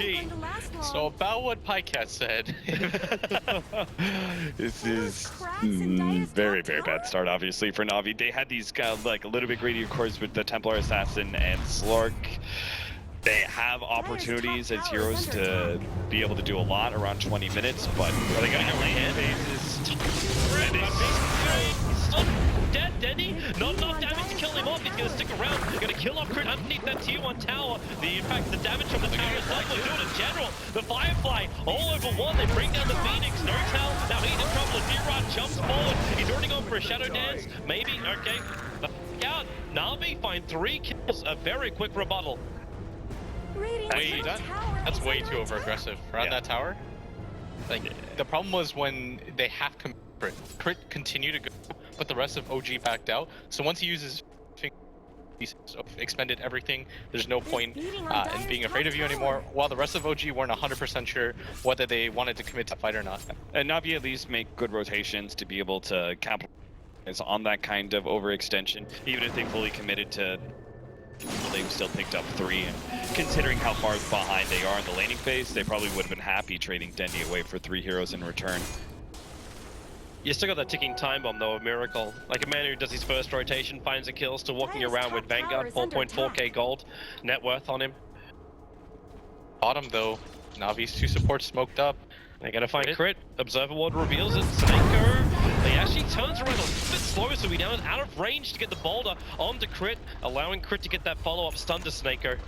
OG. So about what Pycat said. This is very, very bad start, obviously, for Na'Vi. They had these like a little bit greedy, of course, with the Templar Assassin and Slark. They have opportunities as heroes to be able to do a lot around 20 minutes, but are they going to land phases? Dead, Denny. Not enough damage to kill him off. He's going to stick around. Going to kill off Crit underneath that tier 1 tower. In fact, the damage from the tower is not what doing in general. The Firefly all over one. They bring down the Phoenix. No tell. Now he's in trouble. D-Rod jumps forward. He's already gone for a Shadow Dance. Maybe. Okay. Out. Na'Vi find 3 kills. A very quick rebuttal. Wait, that's way too over aggressive. Around that tower? Like, the problem was when they have Crit continue to go, but the rest of OG backed out. So once he uses he's expended everything, there's no point in being afraid of you anymore, while the rest of OG weren't 100% sure whether they wanted to commit to fight or not. And Na'Vi at least make good rotations to be able to capitalize on that kind of overextension, even if they fully committed to. They still picked up 3, and considering how far behind they are in the laning phase, they probably would have been happy trading Dendi away for 3 heroes in return. You still got that ticking time bomb though, a miracle. Like a man who does his first rotation, finds a kill, still walking around with Vanguard, 4.4k gold net worth on him. Bottom though, Navi's 2 supports smoked up. They're gonna find Crit. Observer Ward reveals it. Snako. He actually turns around a little bit slow, so he now is out of range to get the boulder onto Crit, allowing Crit to get that follow-up stun to Snako.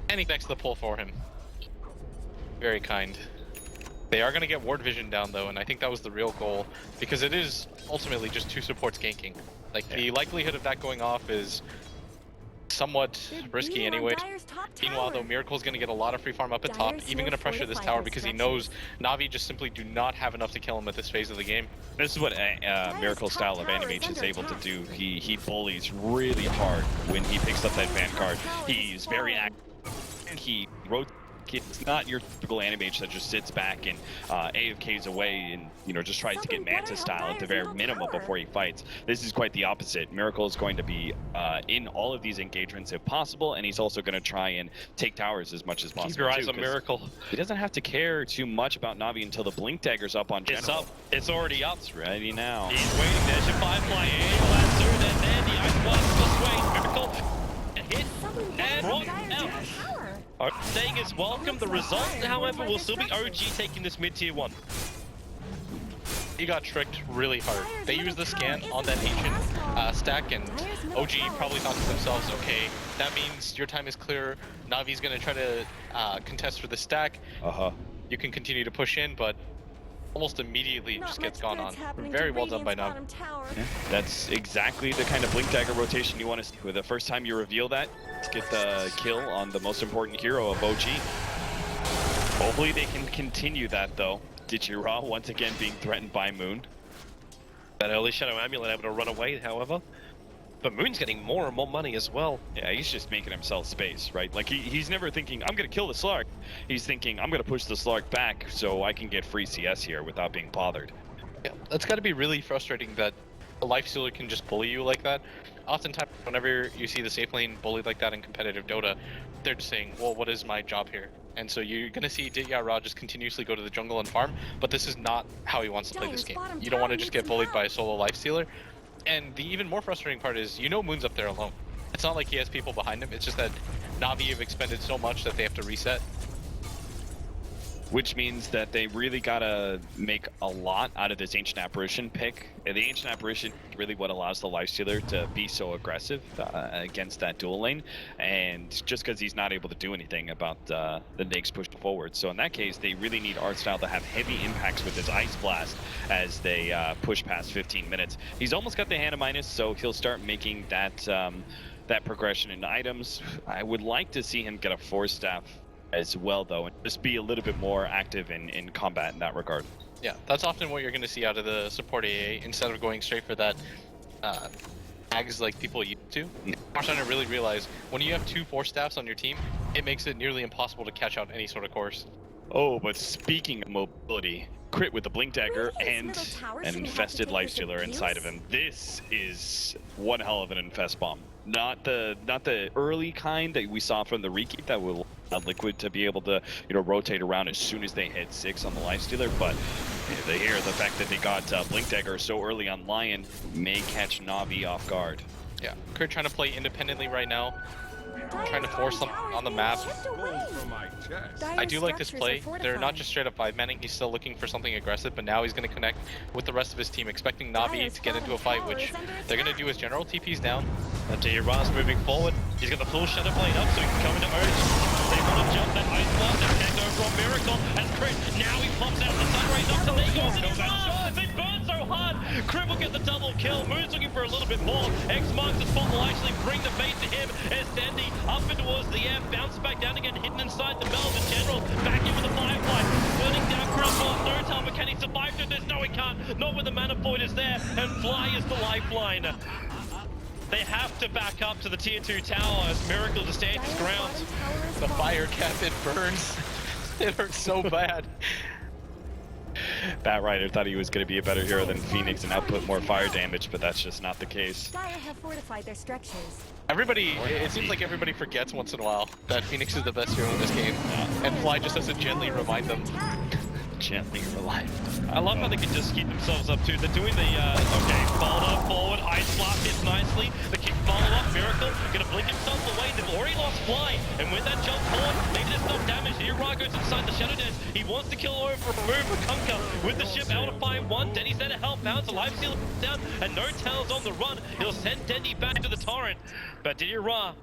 And he backs the pull for him. Very kind. They are gonna get ward vision down though, and I think that was the real goal, because it is ultimately just 2 supports ganking. Like, the likelihood of that going off is somewhat risky anyway. Meanwhile though, Miracle's gonna get a lot of free farm up at top, even gonna pressure this tower because he knows Na'Vi just simply do not have enough to kill him at this phase of the game. This is what Miracle's style of animation is able to do. He bullies really hard when he picks up that Vanguard. He's very active. He rotates. It's not your typical animation that just sits back and AFKs away and, you know, just tries to get Manta style at the very minimum before he fights. This is quite the opposite. Miracle is going to be in all of these engagements if possible, and he's also going to try and take towers as much as possible. Keep your eyes on Miracle. He doesn't have to care too much about Na'Vi until the Blink Dagger's up on General. It's up. It's already up. It's ready now. He's waiting. There's your Firefly. And Lancer, and then the Ice Blast this way. Miracle. Hit. And brought out. Saying it's welcome. The result, however, will still be OG taking this mid-tier 1. He got tricked really hard. They used the scan on that ancient stack, and OG probably thought to themselves, okay, that means your time is clear. Navi's gonna try to contest for the stack. You can continue to push in, but almost immediately just gets gone on. Very well done by Navi. Yeah, that's exactly the kind of Blink Dagger rotation you want to see. With the first time you reveal that, to get the kill on the most important hero of OG. Hopefully they can continue that though. Dichira once again being threatened by Moon. That early Shadow Amulet able to run away, however. But Moon's getting more and more money as well. Yeah, he's just making himself space, right? Like, he's never thinking, I'm going to kill the Slark. He's thinking, I'm going to push the Slark back so I can get free CS here without being bothered. Yeah, that's got to be really frustrating that a Lifestealer can just bully you like that. Oftentimes, whenever you see the safe lane bullied like that in competitive Dota, they're just saying, well, what is my job here? And so you're going to see DotaYuk just continuously go to the jungle and farm, but this is not how he wants to play this game. You don't want to just get bullied by a solo Lifestealer. And the even more frustrating part is, you know Moon's up there alone. It's not like he has people behind him, it's just that Na'Vi have expended so much that they have to reset. Which means that they really gotta make a lot out of this Ancient Apparition pick. And the Ancient Apparition is really what allows the Lifestealer to be so aggressive against that dual lane. And just because he's not able to do anything about the Nyx push forward. So in that case, they really need Artstyle to have heavy impacts with his Ice Blast as they push past 15 minutes. He's almost got the Hana minus, so he'll start making that, that progression in items. I would like to see him get a Force Staff as well though, and just be a little bit more active in combat in that regard. Yeah, that's often what you're going to see out of the support AA, instead of going straight for that tags like people used to. I'm starting to really realize, when you have 2 Force Staffs on your team, it makes it nearly impossible to catch out any sort of course. Oh, but speaking of mobility, Crit with the Blink Dagger and an infested Lifestealer inside of him. This is one hell of an infest bomb. Not the early kind that we saw from the Rekeep that will Liquid to be able to, rotate around as soon as they hit 6 on the Lifestealer, but the fact that they got Blink Dagger so early on Lion may catch Na'Vi off guard. Yeah, Kurt trying to play independently right now, trying to force them on the map. I do like this play. They're not just straight up 5-manning, he's still looking for something aggressive, but now he's going to connect with the rest of his team, expecting Na'Vi to get into a fight, which they're going to do as general TP's down. DotaYuk's moving forward. He's got the full Shadow Blade up so he can come into Urge. They want to jump that Ice Blast and connect over on Miracle. And Crit, now he pops out the Sun Rays up to Lego. They burn so hard. Crit will get the double kill. Moon's looking for a little bit more. X marks the spot, will actually bring the bait to him. As Dandy up and towards the air, bounces back down again, hidden inside the Melvin General. Back in with the Firefly. Burning down Crit off no time, but can he survive through this? No, he can't. Not when the Mana Void is there. And Fly is the lifeline. They have to back up to the tier 2 tower as Miracle to stand his ground. The fire cap, it burns. It hurts so bad. Batrider thought he was going to be a better hero than Phoenix and output more fire damage, but that's just not the case. Have fortified their structures. Everybody, it seems like everybody forgets once in a while that Phoenix is the best hero in this game, and Fly just has to gently remind them. Gently remind them. I love how they can just keep themselves up too. They're doing the, okay, follow forward, Ice Blast hits nicely. The kick follow up, Miracle, gonna blink himself away. They've already lost Fly, and with that jump forward, maybe there's enough damage. Ura goes inside the Shadow Dance. He wants to kill over, remove Conquer with the ship out of 5-1. Denny's there to help out, the life stealer down, and no tails on the run. He'll send Denny back to the torrent, but Ura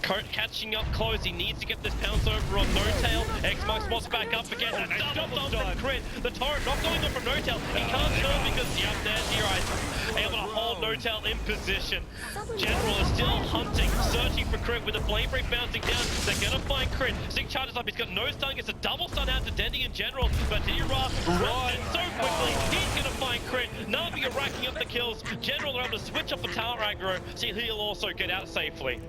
catching up close, he needs to get this pounce over on No Tail. X-Mark spots back up again, and double from Crit. The torrent not going on from No Tail. He can't turn because, yep, there's Ura able to hold No Tail in position. General is still hunting, searching for Crit with the Flame Break bouncing down. They're gonna find Crit. Sig charges up, he's got no stun, gets a double stun out to Dendy in general, but Ura runs in so quickly, he's gonna find Crit. Na'Vi are racking up the kills. General are able to switch up the tower aggro, so he'll also get out safely.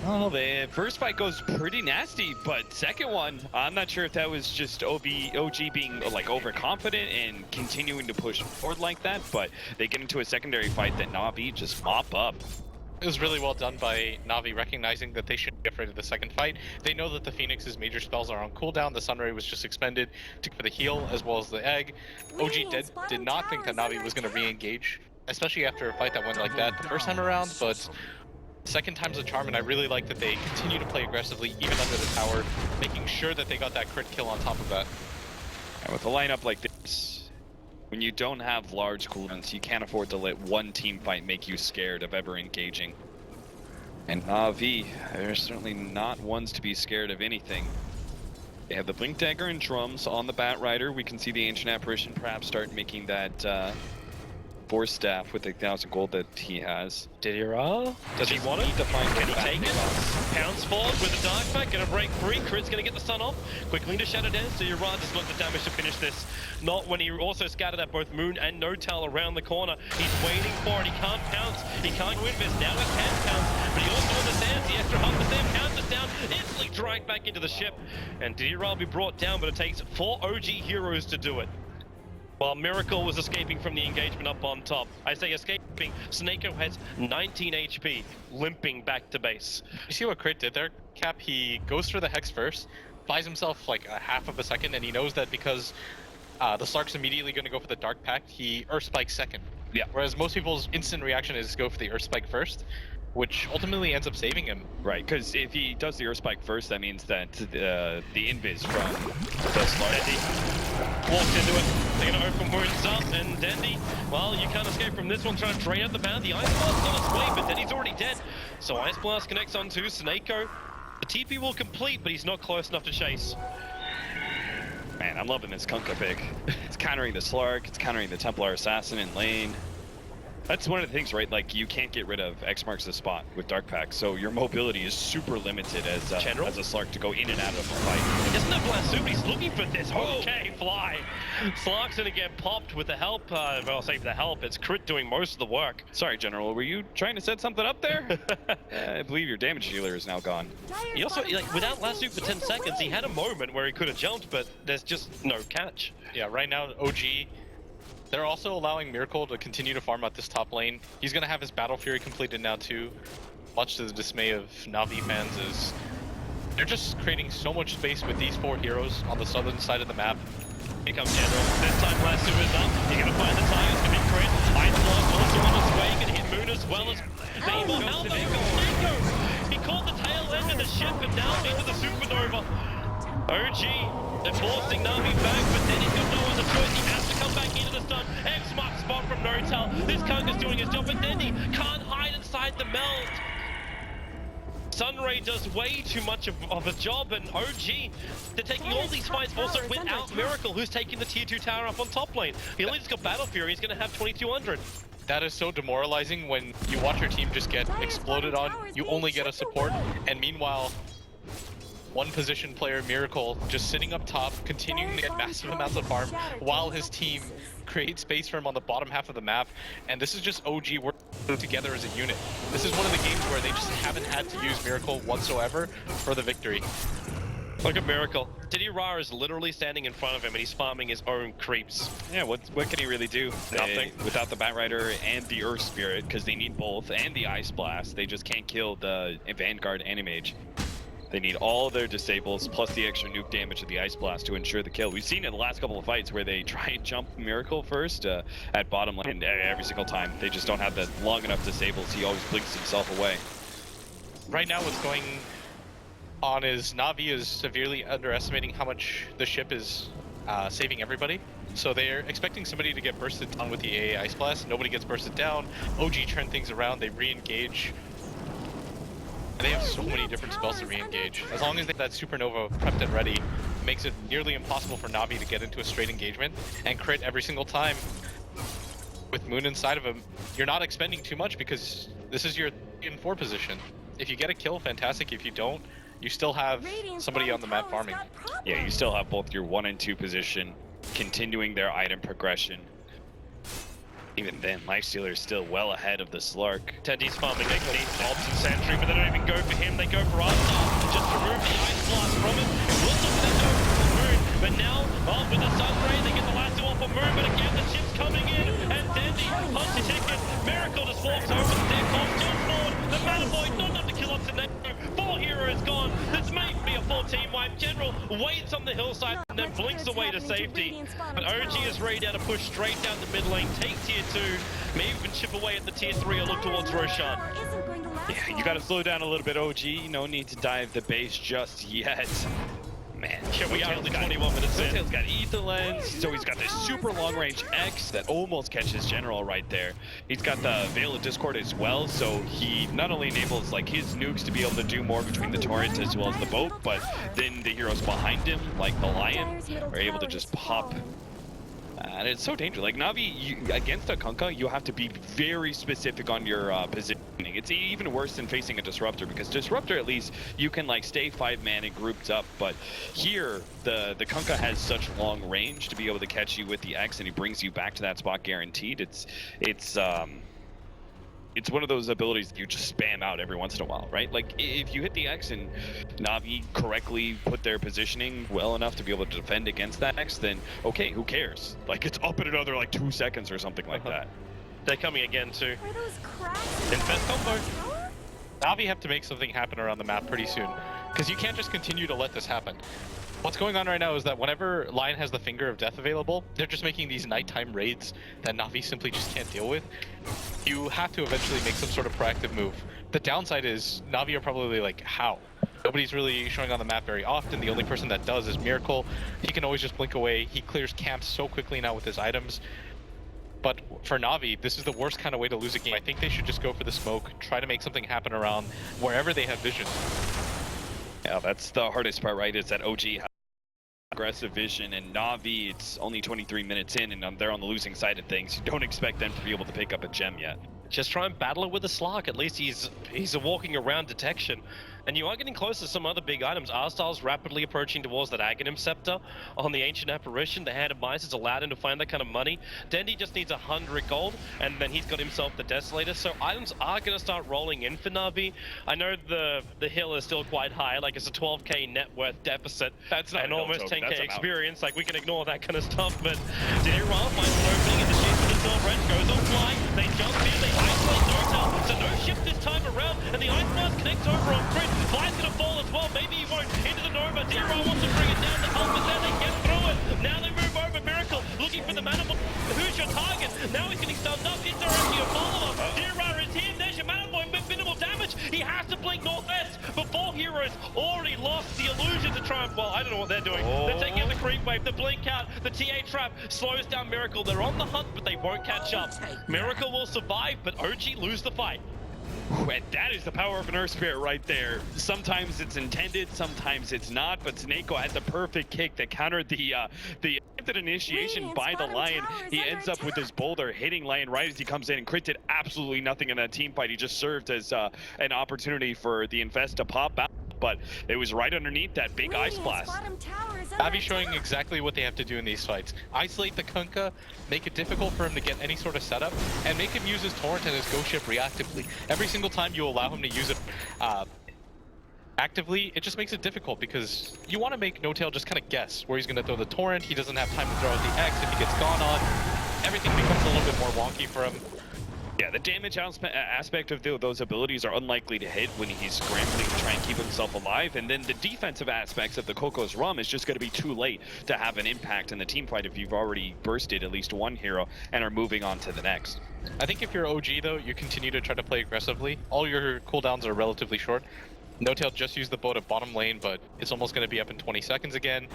Oh, the first fight goes pretty nasty, but second one, I'm not sure if that was just OG being like overconfident and continuing to push forward like that, but they get into a secondary fight that Na'Vi just mop up. It was really well done by Na'Vi, recognizing that they shouldn't be afraid of the second fight. They know that the Phoenix's major spells are on cooldown. The Sunray was just expended for the heal as well as the egg. OG did not think that Na'Vi was going to re-engage, especially after a fight that went like that the first time around, but second time's a charm, and I really like that they continue to play aggressively even under the tower, making sure that they got that crit kill on top of that. And with a lineup like this, when you don't have large cooldowns, you can't afford to let one team fight make you scared of ever engaging. And Na'Vi, they're certainly not ones to be scared of anything. They have the Blink Dagger and Drums on the Batrider. We can see the Ancient Apparition perhaps start making that Force Staff with the 1,000 gold that he has. Ura? Does he want it? Can he take it? Pounce forward with the Dark Pack, gonna break free. Crit's gonna get the stun off. Quickly to Shadow Dance, so Ura does not the damage to finish this. Not when he also scattered at both Moon and No Tail around the corner. He's waiting for it, he can't pounce, he can't go invest. Now he can pounce, but he also understands the extra hug. The same pounces down, instantly dragged back into the ship. And Ura will be brought down, but it takes 4 OG heroes to do it. While Miracle was escaping from the engagement up on top. I say escaping, Snako has 19 HP, limping back to base. You see what Crit did there, Cap? He goes for the Hex first, buys himself like a half of a second, and he knows that because the Slark's immediately going to go for the Dark Pact, he Earth Spikes second. Yeah. Whereas most people's instant reaction is go for the Earth Spike first, which ultimately ends up saving him. Right, because if he does the Earth Spike first, that means that the invis from the Slark walked into it. They're going to open wounds up, and Dendy, well, you can't escape from this one. Trying to drain out the bound. The Ice Blast's on its way, but Dendy's already dead. So Ice Blast connects onto Snako. The TP will complete, but he's not close enough to chase. Man, I'm loving this Kunkka pick. It's countering the Slark, it's countering the Templar Assassin in lane. That's one of the things, right? Like, you can't get rid of X marks the spot with Dark Pack, so your mobility is super limited as a Slark to go in and out of a fight. He doesn't have blast suit, he's looking for this. Okay, Fly. Slark's gonna get popped with the help. Well, I'll say the help, it's Crit doing most of the work. Sorry, General, were you trying to set something up there? I believe your damage dealer is now gone. He also, like, without last suit for 10 seconds, he had a moment where he could have jumped, but there's just no catch. Yeah, right now, OG, they're also allowing Miracle to continue to farm out this top lane. He's going to have his Battle Fury completed now too, much to the dismay of Na'Vi fans, as They're just creating so much space with these 4 heroes on the southern side of the map. Here comes General. This time Lasso is up. You're going to find the targets to be crit. Ice Blast also on its way. Going to hit Moon as well as Nemo. How low goes Nico? He caught the tail end of the ship and now into the supernova. OG, they're forcing Na'Vi back, but then he's got no other choice. He has to come back into the stun. X-Mark spot from Notel. This Kunga's doing his job, but then he can't hide inside the melt. Sunray does way too much of a job, and OG, they're taking all these fights also without Miracle, who's taking the tier 2 tower up on top lane. He only just got Battle Fury, he's going to have 2200. That is so demoralizing when you watch your team just get exploded on, you only get a support, and meanwhile, one position player, Miracle, just sitting up top, continuing to get massive amounts of farm, while his team creates space for him on the bottom half of the map, and this is just OG working together as a unit. This is one of the games where they just haven't had to use Miracle whatsoever for the victory. Look at Miracle. Diddy Ra is literally standing in front of him and he's farming his own creeps. Yeah, what can he really do? Nothing. Without the Batrider and the Earth Spirit, because they need both, and the Ice Blast, they just can't kill the Vanguard Animage. They need all their disables plus the extra nuke damage of the Ice Blast to ensure the kill. We've seen it in the last couple of fights where they try and jump Miracle first at bottom lane every single time. They just don't have the long enough disables. He always blinks himself away. Right now what's going on is Na'Vi is severely underestimating how much the ship is saving everybody. So they're expecting somebody to get bursted down with the AA Ice Blast. Nobody gets bursted down. OG turn things around. They re-engage. And they have so many different spells to re-engage. As long as they have that Supernova prepped and ready, it makes it nearly impossible for Na'Vi to get into a straight engagement and crit every single time. With Moon inside of him, you're not expending too much because this is your 3-4 position. If you get a kill, fantastic. If you don't, you still have somebody on the map farming. Yeah, you still have both your 1 and 2 position continuing their item progression. Even then, Lifestealer is still well ahead of the Slark. Teddy's farming, they can eat Ops and Sentry, but they don't even go for him, they go for Arthur. Just remove the Ice Blast from him. Will look at go for Moon, but now, with the Sunray, they get the last 2 off of Moon, but again, the ship's coming in, and Dandy, punch a ticket, Miracle just walks over the deck off, jumps forward, the Metaboy, not enough to kill off Tanago, 4 heroes gone, this may be a full team wipe. General waits on the hillside and then blinks away to safety, but OG is ready now to push straight down the mid lane, take tier 2, maybe even chip away at the tier 3 or look towards Roshan. Yeah, you gotta slow down a little bit, OG. No need to dive the base just yet. Man, yeah, we are only 21 minutes in. DotaYuk's got Ether Lens, so he's got this super long range X that almost catches General right there. He's got the Veil of Discord as well, so he not only enables like his nukes to be able to do more between the torrent as well as the boat, but then the heroes behind him, like the Lion, are able to just pop. And it's so dangerous. Like Na'Vi, against a Kunkka, you have to be very specific on your positioning. It's even worse than facing a Disruptor, because Disruptor, at least, you can like stay 5-man and grouped up. But here, the Kunkka has such long range to be able to catch you with the X, and he brings you back to that spot guaranteed. It's one of those abilities that you just spam out every once in a while, right? Like, if you hit the X and Na'Vi correctly put their positioning well enough to be able to defend against that X, then okay, who cares? Like, it's up in another, like, 2 seconds or something like that. They're coming again, too. Infest combo. Na'Vi have to make something happen around the map pretty soon, because you can't just continue to let this happen. What's going on right now is that whenever Lion has the Finger of Death available, they're just making these nighttime raids that Na'Vi simply just can't deal with. You have to eventually make some sort of proactive move. The downside is Na'Vi are probably like, how? Nobody's really showing on the map very often. The only person that does is Miracle. He can always just blink away. He clears camps so quickly now with his items. But for Na'Vi, this is the worst kind of way to lose a game. I think they should just go for the smoke, try to make something happen around wherever they have vision. Yeah, that's the hardest part, right? Is that OG has aggressive vision, and Na'Vi, it's only 23 minutes in, and they're on the losing side of things. You don't expect them to be able to pick up a gem yet. Just try and battle it with a Slark. At least he's a walking around detection. And you are getting close to some other big items. R-Style's rapidly approaching towards that Aghanim Scepter on the Ancient Apparition. The Hand of Mice has allowed him to find that kind of money. Dendy just needs 100 gold, and then he's got himself the Desolator. So items are going to start rolling in for Na'Vi. I know the hill is still quite high, like it's a 12k net worth deficit. That's not and almost token. 10k experience. Like, we can ignore that kind of stuff, but Diddy Ra finds an opening in the shape of the Sword Wrench goes on fly. They jump in, they isolate Notel. So no shift this time around, and the Ice Blast connects over on Crit. Fly's gonna fall as well. Maybe he won't. Into the Nova. Dira wants to bring it down. The help is there. They get through it. Now they move over. Miracle looking for the Manimal. Who's your target? Now he's getting stunned up. Is there actually a follow-up? Dira is here. There's your Manimal with minimal damage. He has to blink northwest before Heroes already lost the illusion to try and... Well, I don't know what they're doing. They're taking out the creep wave, the blink out, the TA trap slows down Miracle. They're on the hunt, but they won't catch up. Miracle will survive, but OG lose the fight. And that is the power of an Earth Spirit right there. Sometimes it's intended, sometimes it's not, but Snako had the perfect kick that countered the attempted initiation by the Lion. He ends up with his boulder hitting Lion right as he comes in and Crit did absolutely nothing in that team fight. He just served as an opportunity for the Infest to pop out, but it was right underneath that big Ice Blast. Navi showing exactly what they have to do in these fights. Isolate the Kunkka, make it difficult for him to get any sort of setup, and make him use his Torrent and his Ghost Ship reactively. Every single time you allow him to use it actively, it just makes it difficult because you want to make Notail just kind of guess where he's going to throw the Torrent. He doesn't have time to throw out the X. If he gets gone on, everything becomes a little bit more wonky for him. Yeah, the damage aspect of those abilities are unlikely to hit when he's scrambling to try and keep himself alive, and then the defensive aspects of the Coco's Rum is just going to be too late to have an impact in the team fight if you've already bursted at least one hero and are moving on to the next. I think if you're OG though, you continue to try to play aggressively. All your cooldowns are relatively short. Notail just used the boat at bottom lane, but it's almost going to be up in 20 seconds again.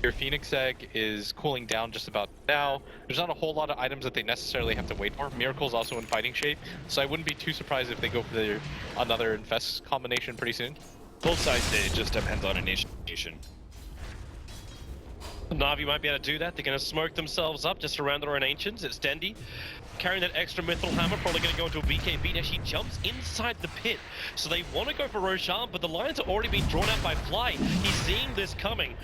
Your Phoenix Egg is cooling down just about now. There's not a whole lot of items that they necessarily have to wait for. Miracle's also in fighting shape, so I wouldn't be too surprised if they go for another Infest combination pretty soon. Both sides, it just depends on initiation. Na'Vi might be able to do that. They're going to smoke themselves up just around their own Ancients. It's Dendi carrying that extra Mythril Hammer, probably going to go into a BKB. Now she jumps inside the pit, so they want to go for Roshan, but the Lions are already being drawn out by Fly. He's seeing this coming.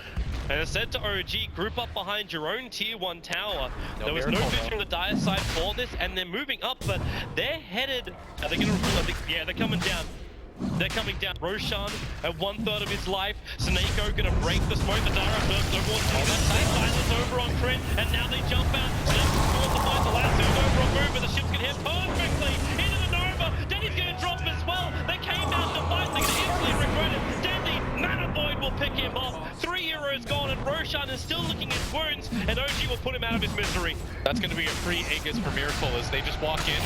And it's said to OG, group up behind your own tier 1 tower. There was no vision on the dire side for this, and they're moving up, but they're headed... Are they going to... Yeah, they're coming down. They're coming down. Roshan at 1/3 of his life. Snako gonna break the smoke. The Dara burst over on top. That same silence over on Crit, and now they jump out. Snako towards the fight. The last two over on Move, but the ship's gonna hit perfectly into the Nova. Denny's gonna drop as well. They came out to fight. They're gonna instantly regret it. Denny, Mana Void will pick him off. 3 heroes gone, and Roshan is still licking his wounds, and OG will put him out of his misery. That's going to be a free Aegis for Miracle as they just walk in.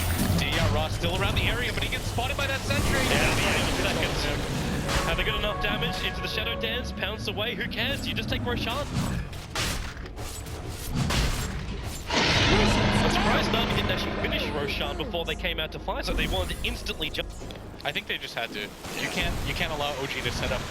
Ross still around the area, but he gets spotted by that sentry. Yeah, seconds. Have they got enough damage into the Shadow Dance? Pounce away, who cares? You just take Roshan. I'm surprised Na'Vi didn't actually finish Roshan before they came out to fight, so they wanted to instantly jump. I think they just had to. You can't allow OG to set up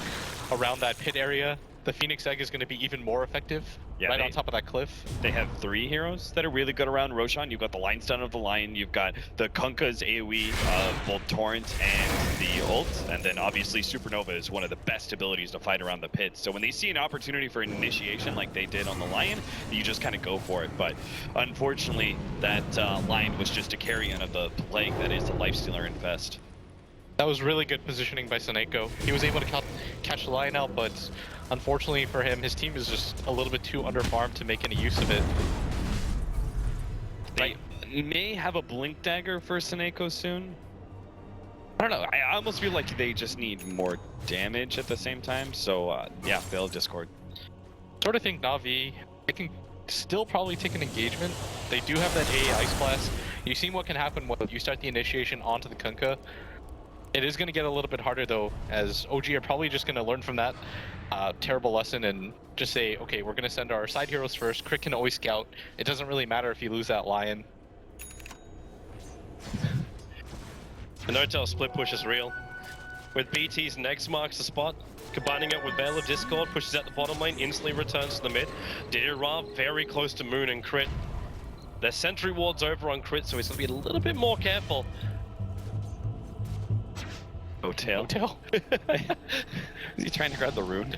around that pit area. The Phoenix Egg is going to be even more effective on top of that cliff. They have 3 heroes that are really good around Roshan. You've got the Line Stun of the Lion, you've got the Kunkka's AoE of both Torrent and the ult, and then obviously Supernova is one of the best abilities to fight around the pit. So when they see an opportunity for an initiation like they did on the Lion, you just kind of go for it. But unfortunately, that Lion was just a carrion of the plague that is the Lifestealer Infest. That was really good positioning by Snako. He was able to catch the Lion out, but unfortunately for him, his team is just a little bit too underfarmed to make any use of it. They may have a Blink Dagger for Snako soon. I don't know, I almost feel like they just need more damage at the same time, so yeah, fail Discord. Sort of think Na'Vi, they can still probably take an engagement. They do have that AA Ice Blast. You've seen what can happen when you start the initiation onto the Kunkka. It is going to get a little bit harder though, as OG are probably just going to learn from that terrible lesson and just say, okay, we're going to send our side heroes first. Crit can always scout. It doesn't really matter if you lose that Lion. The Notail split push is real. With BT's next marks the spot, combining it with Veil of Discord, pushes out the bottom lane, instantly returns to the mid. Dira very close to Moon and Crit. Their sentry ward's over on Crit, so he's going to be a little bit more careful. Notail. Is he trying to grab the rune?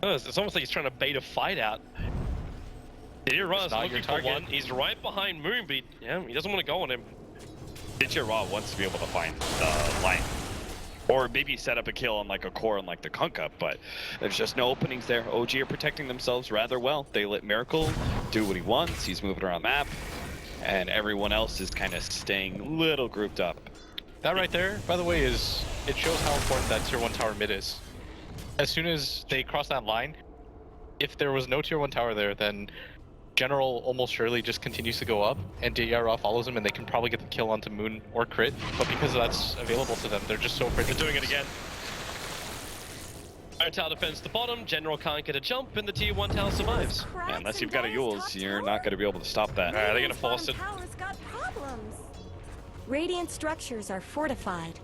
Oh, it's almost like he's trying to bait a fight out. Dira is looking for one. He's right behind Moon, but he doesn't want to go on him. Ra wants to be able to find the Lion. Or maybe set up a kill on like a core on like the Kunkka, but there's just no openings there. OG are protecting themselves rather well. They let Miracle do what he wants. He's moving around the map. and everyone else is kind of staying a little grouped up. That right there, by the way, is it shows how important that tier 1 tower mid is. As soon as they cross that line, if there was no tier 1 tower there, then General almost surely just continues to go up, and DRL follows him, and they can probably get the kill onto Moon or Crit. But because that's available to them, they're just so afraid. They're doing it again. Iron Tower defends the bottom, General can't get a jump, and the tier 1 tower survives. Yeah, unless you've got a Yules, you're not going to be able to stop that. They're gonna force it. Tower's got problems. Radiant structures are fortified.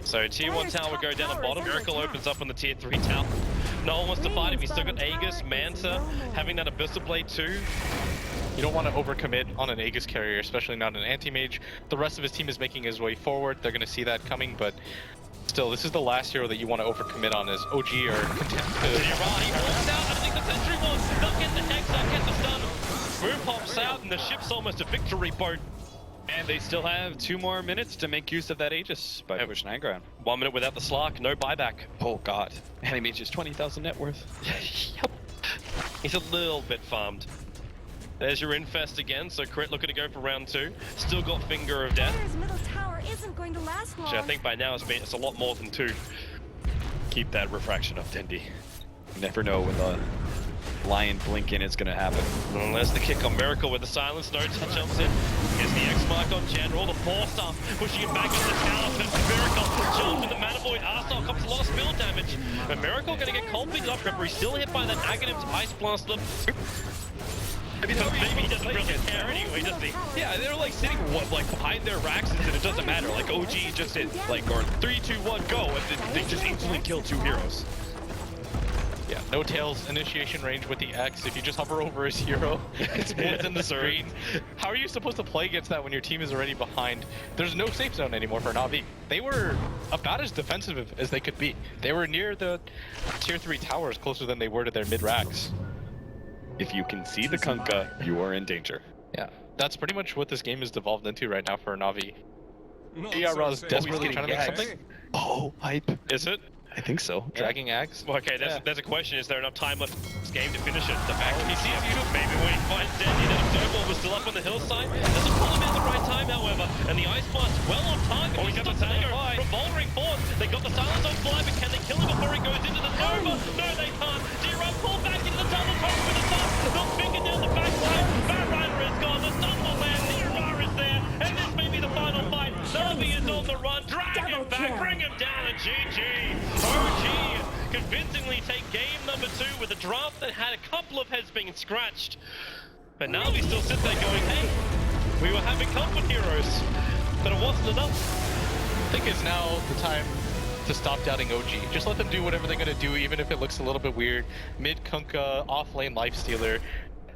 So tier 1 Dire's tower top go down the tower bottom, is under Miracle attack. opens up on the tier 3 tower. No one wants to fight him, he's still got Radiant's Aegis, bottom tower is Manta, no more. having that Abyssal Blade too. You don't want to overcommit on an Aegis carrier, especially not an anti-mage. The rest of his team is making his way forward. They're going to see that coming, but still, this is the last hero that you want to overcommit on, as OG are content to... He walks out, I think the Sentry Ward, they'll get the Hex, they'll get the stun. Moon pops out, and the ship's almost a victory boat. And they still have 2 more minutes to make use of that Aegis by pushing high ground. 1 minute without the Slark, no buyback. Oh god. And he made just 20,000 net worth. Yep. He's a little bit farmed. There's your Infest again, so Crit looking to go for round 2. Still got Finger of Death. Dire's middle tower isn't going to last long. Which I think by now it's a lot more than 2. Keep that refraction up, Tendy. You never know when the lion blinking is going to happen. And there's the kick on Miracle with the silence, no touch jumps in. Here's the X mark on General, the 4-star pushing him back on the tower. Miracle jumps with the Mana Void. Arsehole comes a lot of spill damage. But Miracle gonna get cold picked up. Remember, he's still hit by that Aghanim's Ice Blast. Maybe he doesn't really care anyway, does he? Yeah, they're like sitting like behind their racks, and it doesn't matter. Like OG just hit like or 3, 2, 1, go, and then they just instantly kill 2 heroes. Yeah, no tails, initiation range with the X. If you just hover over his hero, it's more than the screen. How are you supposed to play against that when your team is already behind? There's no safe zone anymore for Na'Vi. They were about as defensive as they could be. They were near the tier 3 towers, closer than they were to their mid racks. If you can see the Kunkka, you are in danger. Yeah, that's pretty much what this game is devolved into right now for Na'Vi. DRL is desperately trying to make something. Oh, hype. Is it? I think so. Dragging Axe. Well, okay, there's a question. Is there enough time left in this game to finish it? The fact he sees you, maybe when he finds Dandy, that Observer was still up on the hillside. Doesn't pull him at the right time, however. And the Ice Blast well on target. Oh, he got the Tango from bouldering forward. They got the silence on fly, but can they kill him before he goes into the Nova? No, they can't. D-Run pulled back into the double top with the stun. They'll finger down the backside. Bat Rider is gone. The stun will land. D-Rar is there. And this may be the final fight. Na'Vi is on the run. Drag him back. Bring him down. And GG. OG convincingly take game number 2 with a draft that had a couple of heads being scratched. But Na'Vi still sit there going, hey, we were having comfort heroes, but it wasn't enough. I think it's now the time to stop doubting OG. Just let them do whatever they're going to do, even if it looks a little bit weird. Mid Kunkka, off lane Lifestealer.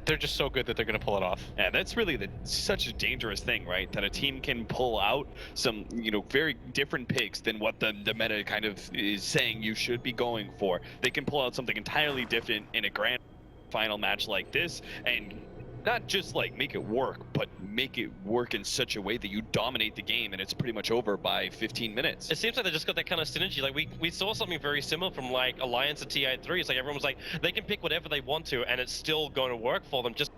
They're just so good that they're going to pull it off. Yeah, that's really such a dangerous thing, right? That a team can pull out some, very different picks than what the meta kind of is saying you should be going for. They can pull out something entirely different in a grand final match like this, and not just like make it work, but make it work in such a way that you dominate the game and it's pretty much over by 15 minutes. It seems like they just got that kind of synergy. Like we saw something very similar from like Alliance and TI3. It's like everyone was like, they can pick whatever they want to and it's still going to work for them. Just